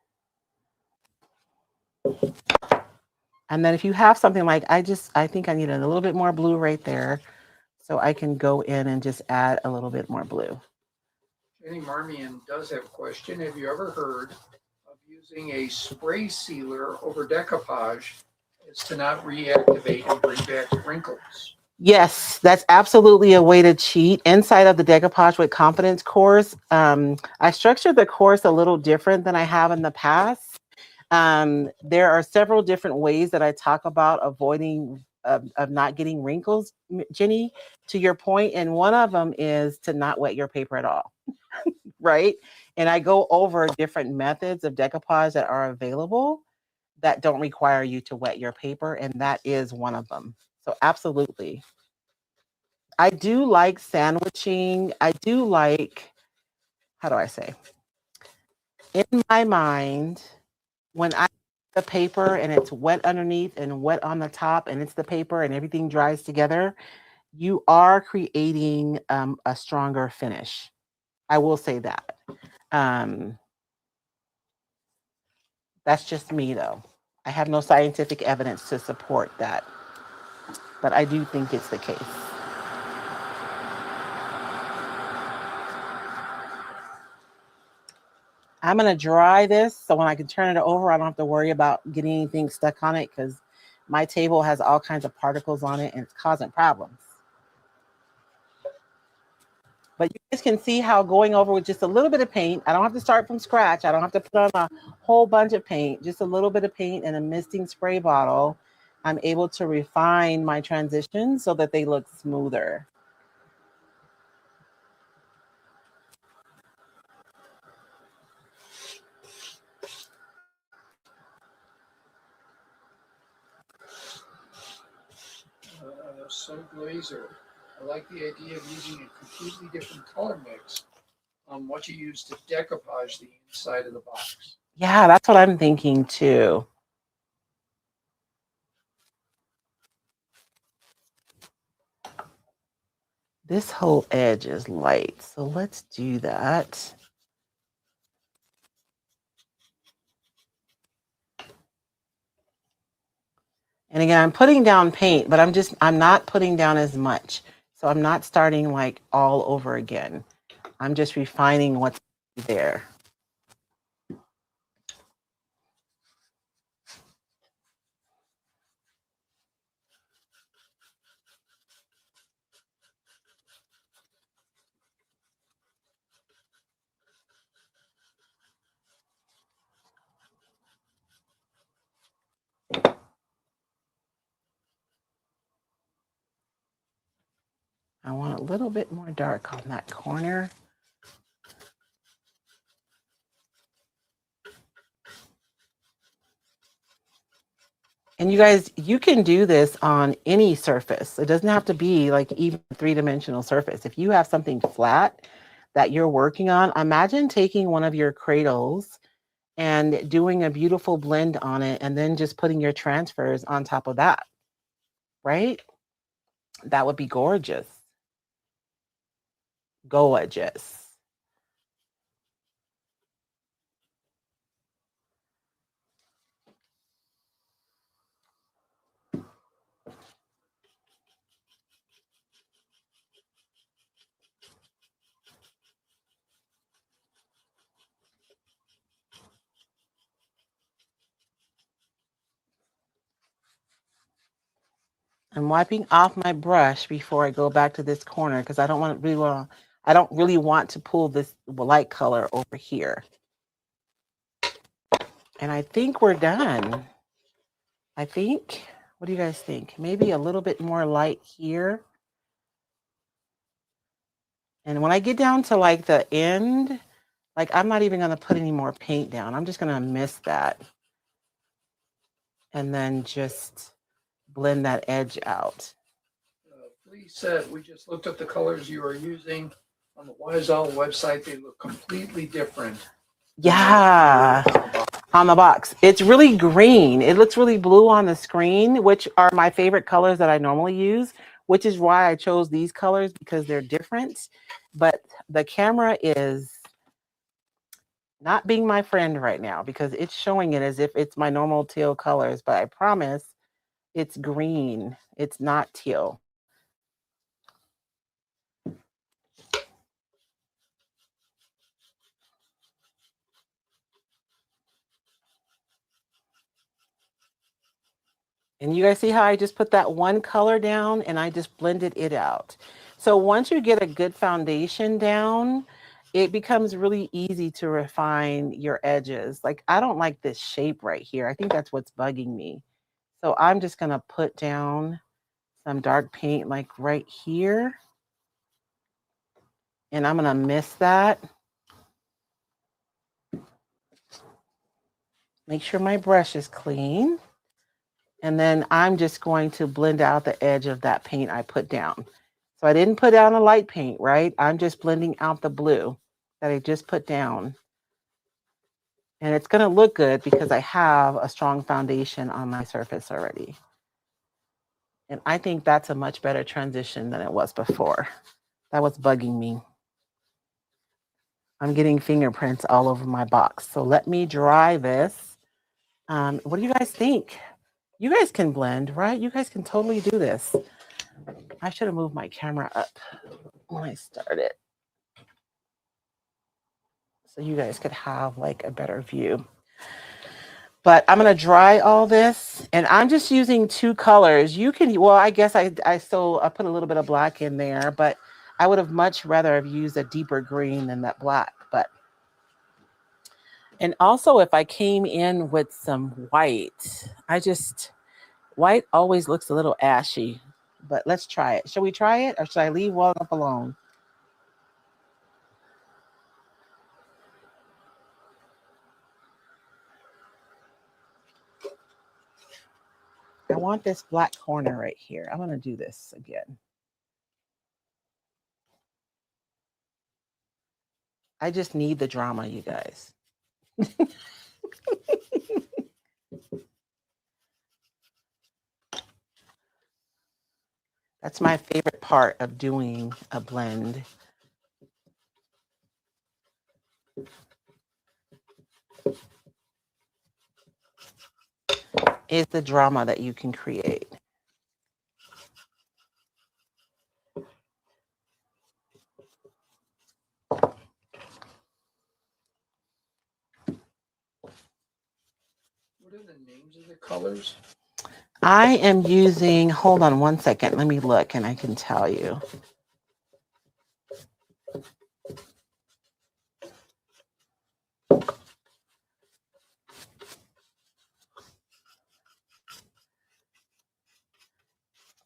And then if you have something like, I think I need a little bit more blue right there. So I can go in and just add a little bit more blue. Jenny Marmion does have a question. Have you ever heard of using a spray sealer over decoupage as to not reactivate and bring back wrinkles? Yes, that's absolutely a way to cheat. Inside of the Decoupage with Confidence course, I structured the course a little different than I have in the past. There are several different ways that I talk about avoiding of not getting wrinkles, Jenny, to your point, and one of them is to not wet your paper at all, right? And I go over different methods of decoupage that are available that don't require you to wet your paper, and that is one of them. So absolutely. I do like sandwiching. I do like, how do I say? In my mind, when I the paper and it's wet underneath and wet on the top and it's the paper and everything dries together, you are creating a stronger finish. I will say that. Um, that's just me though. I have no scientific evidence to support that, but I do think it's the case. I'm gonna dry this so when I can turn it over, I don't have to worry about getting anything stuck on it because my table has all kinds of particles on it and it's causing problems. But you guys can see how going over with just a little bit of paint, I don't have to start from scratch. I don't have to put on a whole bunch of paint, just a little bit of paint and a misting spray bottle. I'm able to refine my transitions so that they look smoother. So Glazer. I like the idea of using a completely different color mix on what you use to decoupage the inside of the box. Yeah, that's what I'm thinking too. This whole edge is light, so let's do that. And again, I'm putting down paint, but I'm not putting down as much. So I'm not starting like all over again. I'm just refining what's there. I want a little bit more dark on that corner. And you guys, you can do this on any surface. It doesn't have to be like even a three-dimensional surface. If you have something flat that you're working on, imagine taking one of your cradles and doing a beautiful blend on it and then just putting your transfers on top of that, right? That would be gorgeous. Gorgeous. I'm wiping off my brush before I go back to this corner because I don't really want to pull this light color over here. And I think we're done. I think. What do you guys think? Maybe a little bit more light here. And when I get down to like the end, like I'm not even going to put any more paint down. I'm just going to mist that. And then just blend that edge out. Please said we just looked at the colors you are using on the Wiseowl website. They look completely different. Yeah, on the box. It's really green. It looks really blue on the screen, which are my favorite colors that I normally use, which is why I chose these colors because they're different. But the camera is not being my friend right now because it's showing it as if it's my normal teal colors, but I promise it's green. It's not teal. And you guys see how I just put that one color down and I just blended it out. So once you get a good foundation down, it becomes really easy to refine your edges. Like I don't like this shape right here. I think that's what's bugging me. So I'm just going to put down some dark paint like right here. And I'm going to mist that. Make sure my brush is clean. And then I'm just going to blend out the edge of that paint I put down. So I didn't put down a light paint, right? I'm just blending out the blue that I just put down. And it's going to look good because I have a strong foundation on my surface already. And I think that's a much better transition than it was before. That was bugging me. I'm getting fingerprints all over my box. So let me dry this. What do you guys think? You guys can blend, right? You guys can totally do this. I should have moved my camera up when I started, so you guys could have like a better view. But I'm going to dry all this, and I'm just using 2 colors. You can, well, I guess I put a little bit of black in there, but I would have much rather have used a deeper green than that black. But, and also if I came in with some white, white always looks a little ashy, but let's try it. Shall we try it, or should I leave one up alone? I want this black corner right here. I'm going to do this again. I just need the drama, you guys. That's my favorite part of doing a blend. Is the drama that you can create. What are the names of the colors? I am using, hold on one second. Let me look and I can tell you.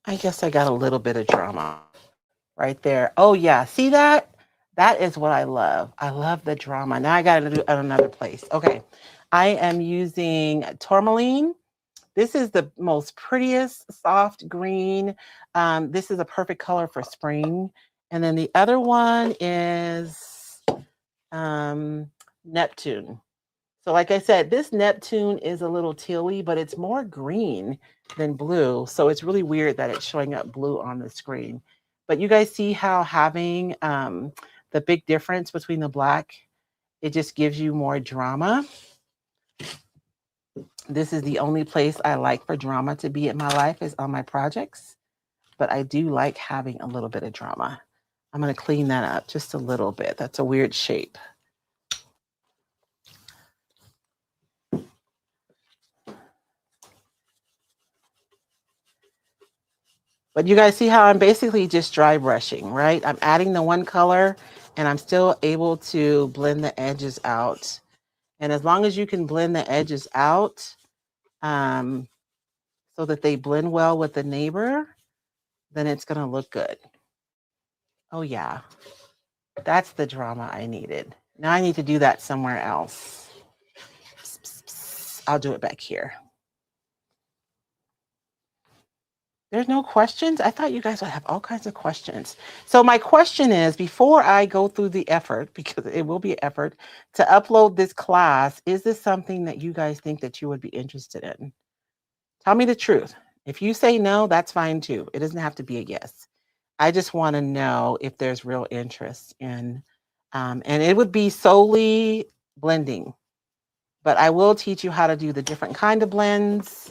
I guess I got a little bit of drama right there. Oh yeah, see that? That is what I love. I love the drama. Now I got to do it at another place. Okay, I am using tourmaline. This is the most prettiest soft green. This is a perfect color for spring. And then the other one is Neptune. So like I said, this Neptune is a little tealy, but it's more green than blue. So it's really weird that it's showing up blue on the screen. But you guys see how having the big difference between the black, it just gives you more drama. This is the only place I like for drama to be in my life, is on my projects. But I do like having a little bit of drama. I'm going to clean that up just a little bit. That's a weird shape. But you guys see how I'm basically just dry brushing, right? I'm adding the one color and I'm still able to blend the edges out. And as long as you can blend the edges out so that they blend well with the neighbor, then it's going to look good. Oh yeah, that's the drama I needed. Now I need to do that somewhere else. I'll do it back here. There's no questions? I thought you guys would have all kinds of questions. So my question is, before I go through the effort, because it will be an effort, to upload this class, is this something that you guys think that you would be interested in? Tell me the truth. If you say no, that's fine too. It doesn't have to be a yes. I just want to know if there's real interest in, and it would be solely blending, but I will teach you how to do the different kind of blends.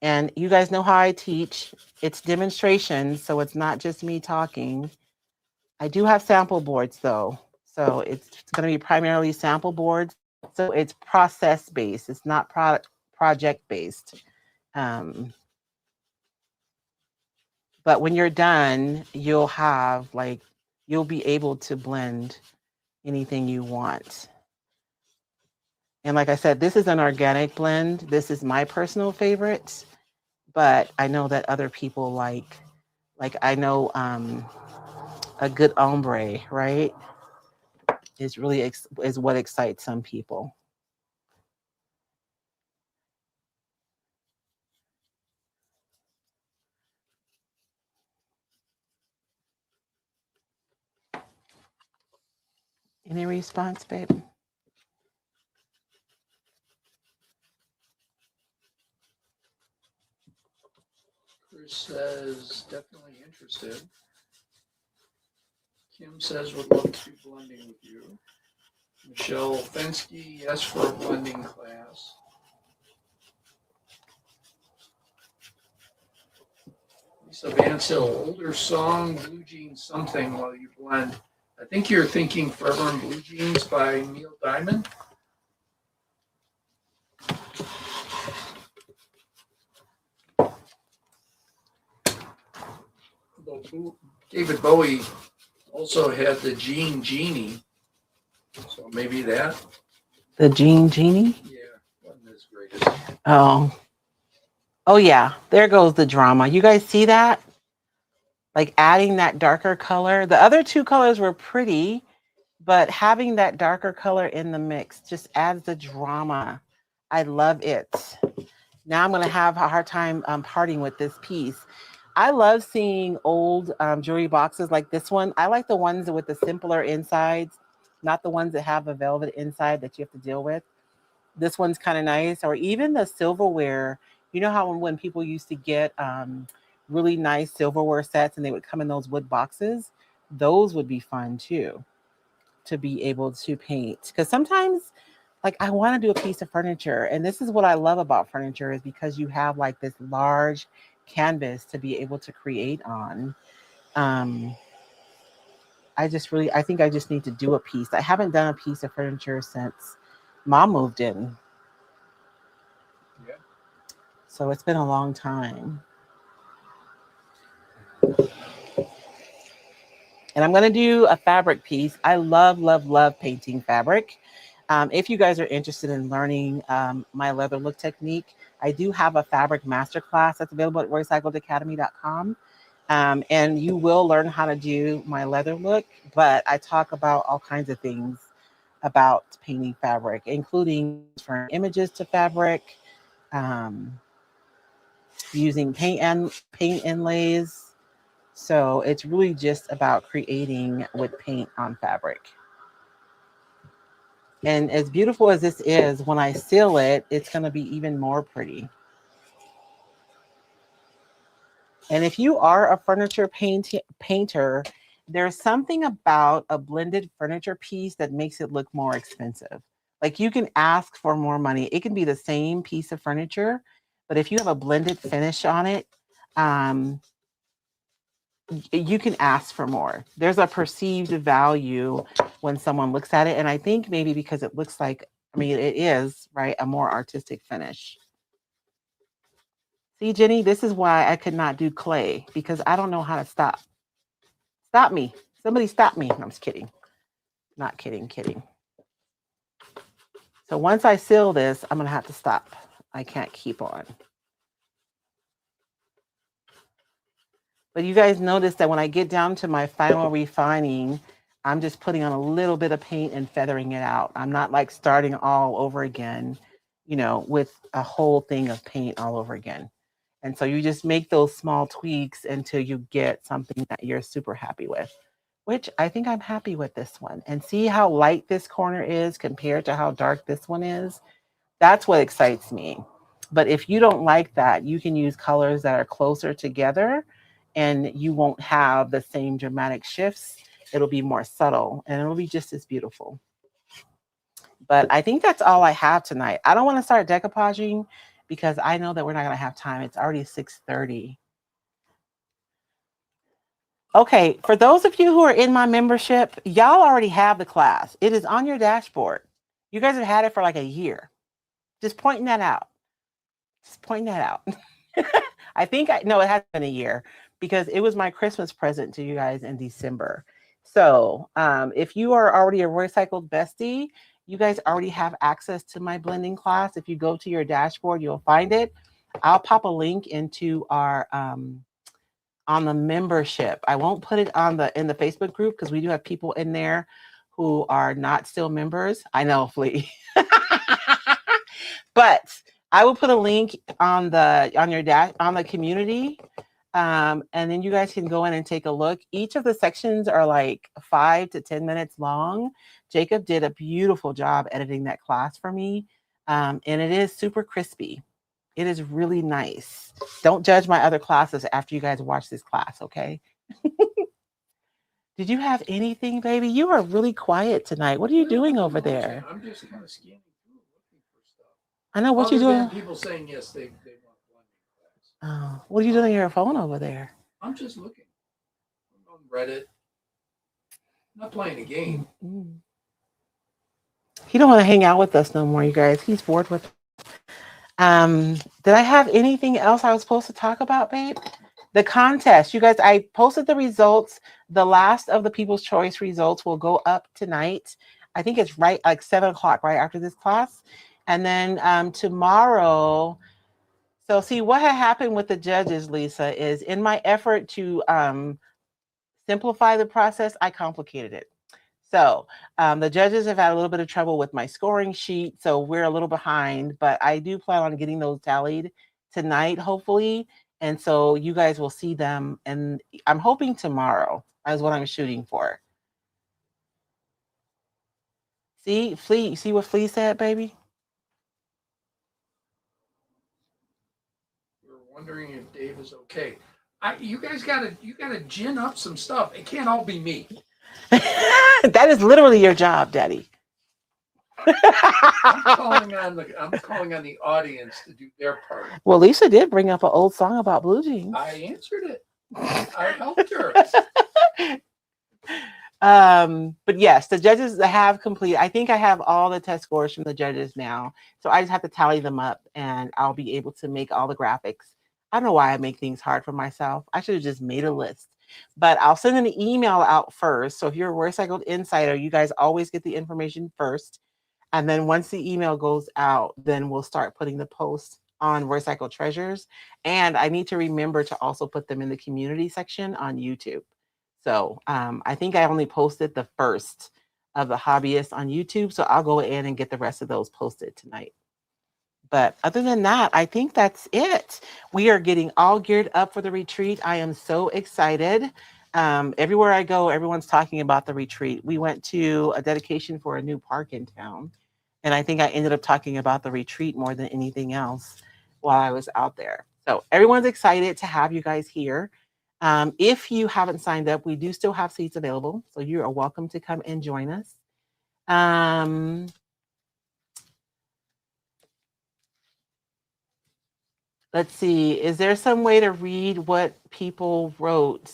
And you guys know how I teach. It's demonstrations, so it's not just me talking. I do have sample boards though. So it's going to be primarily sample boards So it's process based. It's not project based. But when you're done, you'll have like, you'll be able to blend anything you want. And like I said, this is an organic blend. This is my personal favorite, but I know that other people like I know a good ombre, right? Is really is what excites some people. Any response, babe? Chris says definitely interested. Kim says would love to do blending with you. Michelle Fensky, yes for a blending class. Lisa Vanshill, older song, Blue Jeans something while you blend. I think you're thinking Forever in Blue Jeans by Neil Diamond. David Bowie also had the Jean Genie, so maybe that. The Jean Genie? Yeah, wasn't as great as. Oh. Oh yeah, there goes the drama. You guys see that? Like adding that darker color. The other two colors were pretty, but having that darker color in the mix just adds the drama. I love it. Now I'm going to have a hard time parting with this piece. I love seeing old jewelry boxes like this one. I like the ones with the simpler insides, not the ones that have a velvet inside that you have to deal with. This one's kind of nice. Or even the silverware. You know how when people used to get really nice silverware sets and they would come in those wood boxes? Those would be fun too, to be able to paint. Because sometimes, like, I want to do a piece of furniture. And this is what I love about furniture, is because you have like this large canvas to be able to create on. Um, I think I just need to do a piece. I haven't done a piece of furniture since mom moved in. Yeah. So it's been a long time. And I'm going to do a fabric piece. I love, love, love painting fabric. If you guys are interested in learning my leather look technique, I do have a fabric masterclass that's available at royceacademy.com. And you will learn how to do my leather look, but I talk about all kinds of things about painting fabric, including transferring images to fabric, um, using paint inlays. So it's really just about creating with paint on fabric. And as beautiful as this is, when I seal it, it's going to be even more pretty. And if you are a furniture painter, there's something about a blended furniture piece that makes it look more expensive. Like, you can ask for more money. It can be the same piece of furniture, but if you have a blended finish on it, um, you can ask for more. There's a perceived value when someone looks at it. And I think maybe because it looks like, I mean, it is, right, a more artistic finish. See, Jenny, this is why I could not do clay, because I don't know how to stop. Stop me. Somebody stop me. No, I'm just kidding. Not kidding, kidding. So once I seal this, I'm going to have to stop. I can't keep on. But you guys notice that when I get down to my final refining, I'm just putting on a little bit of paint and feathering it out. I'm not like starting all over again, with a whole thing of paint all over again. And so you just make those small tweaks until you get something that you're super happy with, which I think I'm happy with this one. And see how light this corner is compared to how dark this one is? That's what excites me. But if you don't like that, you can use colors that are closer together and you won't have the same dramatic shifts. It'll be more subtle and it'll be just as beautiful. But I think that's all I have tonight. I don't want to start decoupaging because I know that we're not going to have time. It's already 6:30. Okay, for those of you who are in my membership, y'all already have the class. It is on your dashboard. You guys have had it for like a year. Just pointing that out. Just pointing that out. No, it hasn't been a year because it was my Christmas present to you guys in December. So if you are already a Recycled Bestie, you guys already have access to my blending class. If you go to your dashboard, you'll find it. I'll pop a link into our on the membership. I won't put it on in the Facebook group because we do have people in there who are not still members. I know, Flea. But I will put a link on the community. And then you guys can go in and take a look. Each of the sections are like 5 to 10 minutes long. Jacob did a beautiful job editing that class for me. And it is super crispy. It is really nice. Don't judge my other classes after you guys watch this class, okay? Did you have anything, baby? You are really quiet tonight. What are you doing over there? I'm just kind of scanning through, looking for stuff. I know what you doing. People saying yes, they want blending class. Oh, what are you doing on your phone over there? I'm just looking. I'm on Reddit. I'm not playing a game. Mm-hmm. He don't want to hang out with us no more, you guys. He's bored with. Did I have anything else I was supposed to talk about, babe? The contest, you guys. I posted the results. The last of the People's Choice results will go up tonight. I think it's right like 7 o'clock, right after this class, and then tomorrow. So see what had happened with the judges, Lisa, is in my effort to simplify the process, I complicated it. So the judges have had a little bit of trouble with my scoring sheet, so we're a little behind, but I do plan on getting those tallied tonight, hopefully. And so you guys will see them, and I'm hoping tomorrow is what I'm shooting for. See, Flea, see what Flea said, baby? We're wondering if Dave is okay. You guys gotta gin up some stuff. It can't all be me. That is literally your job, Daddy. I'm calling on the audience to do their part. Well, Lisa did bring up an old song about blue jeans. I answered it. I helped her. But yes, the judges have completed. I think I have all the test scores from the judges now. So I just have to tally them up and I'll be able to make all the graphics. I don't know why I make things hard for myself. I should have just made a list. But I'll send an email out first. So if you're a Recycled Insider, you guys always get the information first. And then once the email goes out, then we'll start putting the posts on Recycled Treasures. And I need to remember to also put them in the community section on YouTube. So I think I only posted the first of the hobbyists on YouTube. So I'll go in and get the rest of those posted tonight. But other than that, I think that's it. We are getting all geared up for the retreat. I am so excited. Everywhere I go, everyone's talking about the retreat. We went to a dedication for a new park in town. And I think I ended up talking about the retreat more than anything else while I was out there. So everyone's excited to have you guys here. If you haven't signed up, we do still have seats available. So you are welcome to come and join us. Let's see. Is there some way to read what people wrote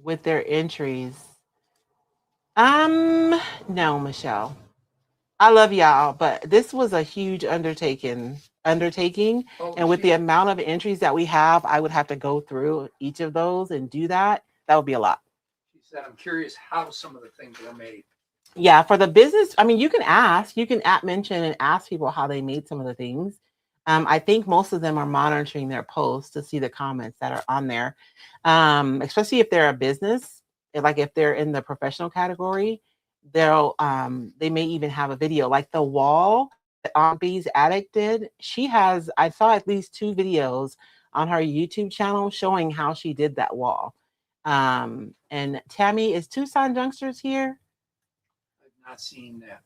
with their entries? No, Michelle. I love y'all, but this was a huge undertaking. And with the amount of entries that we have, I would have to go through each of those and do that. That would be a lot. She said, I'm curious how some of the things were made. Yeah, for the business, I mean, you can mention and ask people how they made some of the things. I think most of them are monitoring their posts to see the comments that are on there, especially if they're a business, like if they're in the professional category, they may even have a video like the wall that Aunt B's Attic did. I saw at least 2 videos on her YouTube channel showing how she did that wall. And Tammy, is Tucson Youngsters here? Not seeing that.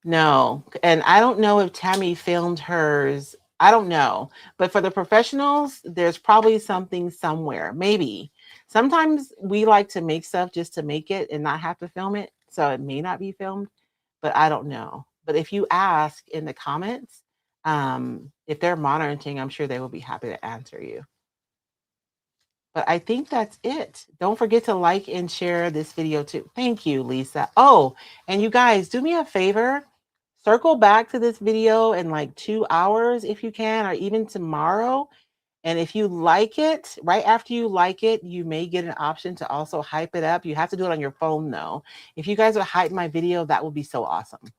No. And I don't know if Tammy filmed hers. I don't know. But for the professionals, there's probably something somewhere. Maybe. Sometimes we like to make stuff just to make it and not have to film it. So it may not be filmed, but I don't know. But if you ask in the comments, if they're monitoring, I'm sure they will be happy to answer you. But I think that's it. Don't forget to like and share this video too. Thank you, Lisa. Oh, and you guys, do me a favor. Circle back to this video in like 2 hours if you can, or even tomorrow. And if you like it, right after you like it, you may get an option to also hype it up. You have to do it on your phone though. If you guys would hype my video, that would be so awesome.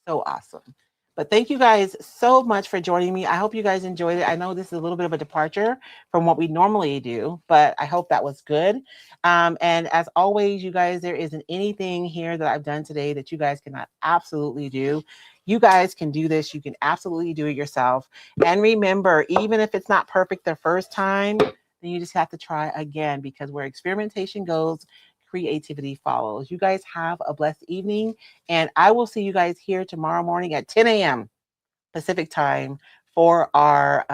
So awesome. But thank you guys so much for joining me. I hope you guys enjoyed it. I know this is a little bit of a departure from what we normally do, but I hope that was good. And as always, you guys, there isn't anything here that I've done today that you guys cannot absolutely do. You guys can do this. You can absolutely do it yourself. And remember, even if it's not perfect the first time, then you just have to try again, because where experimentation goes, creativity follows. You guys have a blessed evening, and I will see you guys here tomorrow morning at 10 a.m. Pacific time for our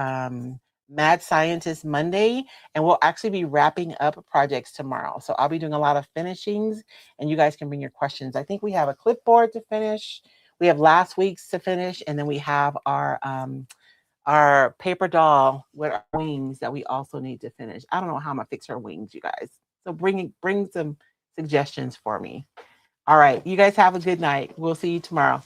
Mad Scientist Monday, and we'll actually be wrapping up projects tomorrow. So I'll be doing a lot of finishings, and you guys can bring your questions. I think we have a clipboard to finish. We have last week's to finish, and then we have our paper doll with our wings that we also need to finish. I don't know how I'm gonna fix her wings, you guys. So bring some suggestions for me. All right, you guys have a good night. We'll see you tomorrow.